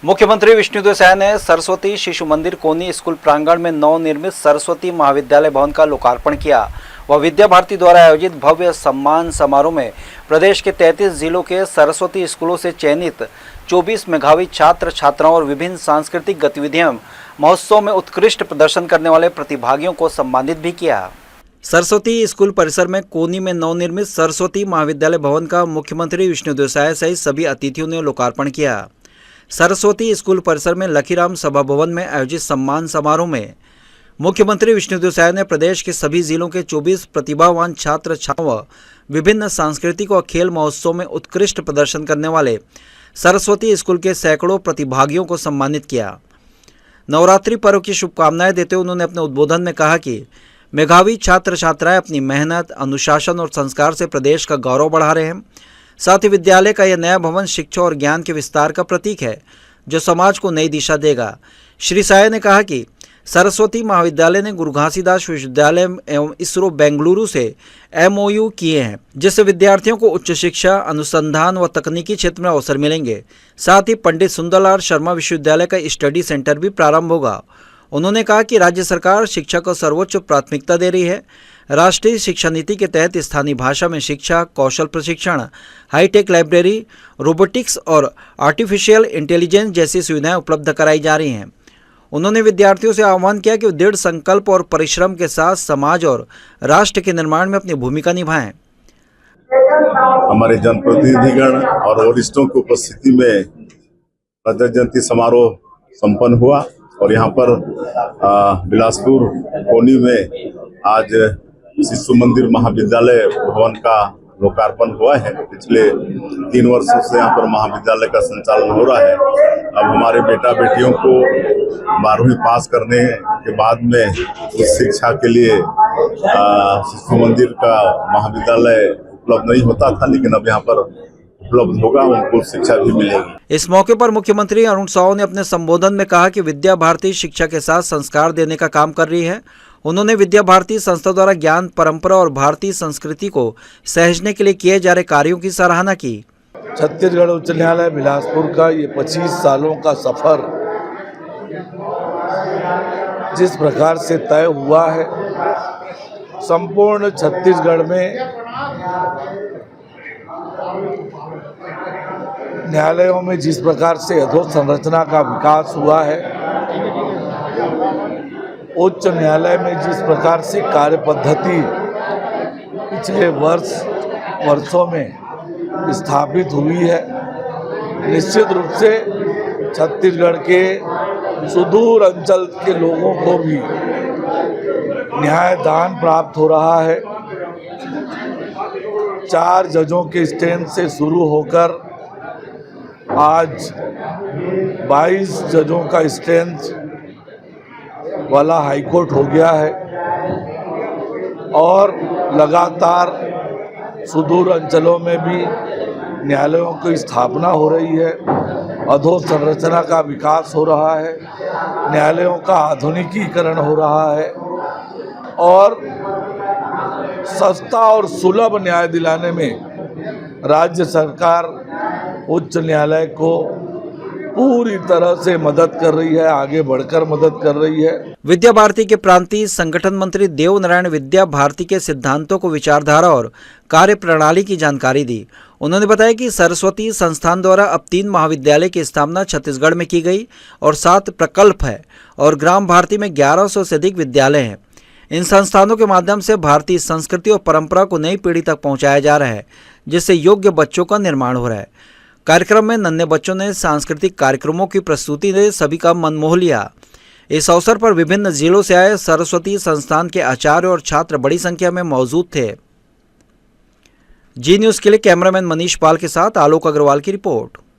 मुख्यमंत्री विष्णुदेव साय ने सरस्वती शिशु मंदिर कोनी स्कूल प्रांगण में नवनिर्मित सरस्वती महाविद्यालय भवन का लोकार्पण किया। वह विद्या भारती द्वारा आयोजित भव्य सम्मान समारोह में प्रदेश के 33 जिलों के सरस्वती स्कूलों से चयनित 24 मेधावी छात्र छात्राओं और विभिन्न सांस्कृतिक गतिविधियों महोत्सव में उत्कृष्ट प्रदर्शन करने वाले प्रतिभागियों को सम्मानित भी किया। सरस्वती स्कूल परिसर में कोनी में नवनिर्मित सरस्वती महाविद्यालय भवन का मुख्यमंत्री विष्णुदेव साय सहित सभी अतिथियों ने लोकार्पण किया। सरस्वती स्कूल परिसर में लखीराम सभा भवन में आयोजित सम्मान समारोह में मुख्यमंत्री विष्णुदेव साय ने प्रदेश के सभी जिलों के 24 प्रतिभावान छात्र छात्राओं विभिन्न सांस्कृतिक और खेल महोत्सव में उत्कृष्ट प्रदर्शन करने वाले सरस्वती स्कूल के सैकड़ों प्रतिभागियों को सम्मानित किया। नवरात्रि पर्व की शुभकामनाएं देते हुए उन्होंने अपने उद्बोधन में कहा कि मेधावी छात्र छात्राएं अपनी मेहनत, अनुशासन और संस्कार से प्रदेश का गौरव बढ़ा रहे हैं। साथ ही विद्यालय का यह नया भवन शिक्षा और ज्ञान के विस्तार का प्रतीक है जो समाज को नई दिशा देगा। श्री साय ने कहा कि सरस्वती महाविद्यालय ने गुरु घासीदास विश्वविद्यालय एवं इसरो बेंगलुरु से MOU किए हैं, जिससे विद्यार्थियों को उच्च शिक्षा, अनुसंधान व तकनीकी क्षेत्र में अवसर मिलेंगे। साथ ही पंडित सुंदरलाल शर्मा विश्वविद्यालय का स्टडी सेंटर भी प्रारंभ होगा। उन्होंने कहा कि राज्य सरकार शिक्षा को सर्वोच्च प्राथमिकता दे रही है। राष्ट्रीय शिक्षा नीति के तहत स्थानीय भाषा में शिक्षा, कौशल प्रशिक्षण, हाईटेक लाइब्रेरी, रोबोटिक्स और आर्टिफिशियल इंटेलिजेंस जैसी सुविधाएं उपलब्ध कराई जा रही हैं। उन्होंने विद्यार्थियों से आह्वान किया कि वे दृढ़ संकल्प और परिश्रम के साथ समाज और राष्ट्र के निर्माण में अपनी भूमिका निभाएं। हमारे जनप्रतिनिधिगण और वरिष्ठों की उपस्थिति में रजत जयंती समारोह संपन्न हुआ और यहाँ पर बिलासपुर कोनी में आज शिशु मंदिर महाविद्यालय भवन का लोकार्पण हुआ है। पिछले 3 वर्षों से यहाँ पर महाविद्यालय का संचालन हो रहा है। अब हमारे बेटा बेटियों को 12वीं पास करने के बाद में उच्च शिक्षा के लिए शिशु मंदिर का महाविद्यालय उपलब्ध नहीं होता था, लेकिन अब यहाँ पर उपलब्ध होगा, उनको शिक्षा भी मिलेगी। इस मौके पर मुख्यमंत्री अरुण साव ने अपने संबोधन में कहा कि विद्या भारती शिक्षा के साथ संस्कार देने का काम कर रही है। उन्होंने विद्या भारती संस्था द्वारा ज्ञान, परंपरा और भारतीय संस्कृति को सहेजने के लिए किए जा रहे कार्यों की सराहना की। छत्तीसगढ़ उच्च न्यायालय बिलासपुर का ये 25 सालों का सफर जिस प्रकार से तय हुआ है, संपूर्ण छत्तीसगढ़ में न्यायालयों में जिस प्रकार से अधोसंरचना का विकास हुआ है, उच्च न्यायालय में जिस प्रकार से कार्य पद्धति पिछले वर्षों में स्थापित हुई है, निश्चित रूप से छत्तीसगढ़ के सुदूर अंचल के लोगों को भी न्यायदान प्राप्त हो रहा है। 4 जजों के स्टैंड से शुरू होकर आज 22 जजों का स्टैंड वाला हाईकोर्ट हो गया है और लगातार सुदूर अंचलों में भी न्यायालयों की स्थापना हो रही है, अधोसंरचना का विकास हो रहा है, न्यायालयों का आधुनिकीकरण हो रहा है और सस्ता और सुलभ न्याय दिलाने में राज्य सरकार उच्च न्यायालय को पूरी तरह से मदद कर रही है, आगे बढ़कर मदद कर रही है। विद्या भारती के प्रांतीय संगठन मंत्री देव नारायण विद्या भारती के सिद्धांतों को, विचारधारा और कार्य प्रणाली की जानकारी दी। उन्होंने बताया कि सरस्वती संस्थान द्वारा अब 3 महाविद्यालय की स्थापना छत्तीसगढ़ में की गई और 7 प्रकल्प है और ग्राम भारती में 1100 से अधिक विद्यालय हैं। इन संस्थानों के माध्यम से भारतीय संस्कृति और परंपरा को नई पीढ़ी तक पहुंचाया जा रहा है, जिससे योग्य बच्चों का निर्माण हो रहा है। कार्यक्रम में नन्हे बच्चों ने सांस्कृतिक कार्यक्रमों की प्रस्तुति ने सभी का मन मोह लिया। इस अवसर पर विभिन्न जिलों से आए सरस्वती संस्थान के आचार्य और छात्र बड़ी संख्या में मौजूद थे। जी न्यूज़ के लिए कैमरामैन मनीष पाल के साथ आलोक अग्रवाल की रिपोर्ट।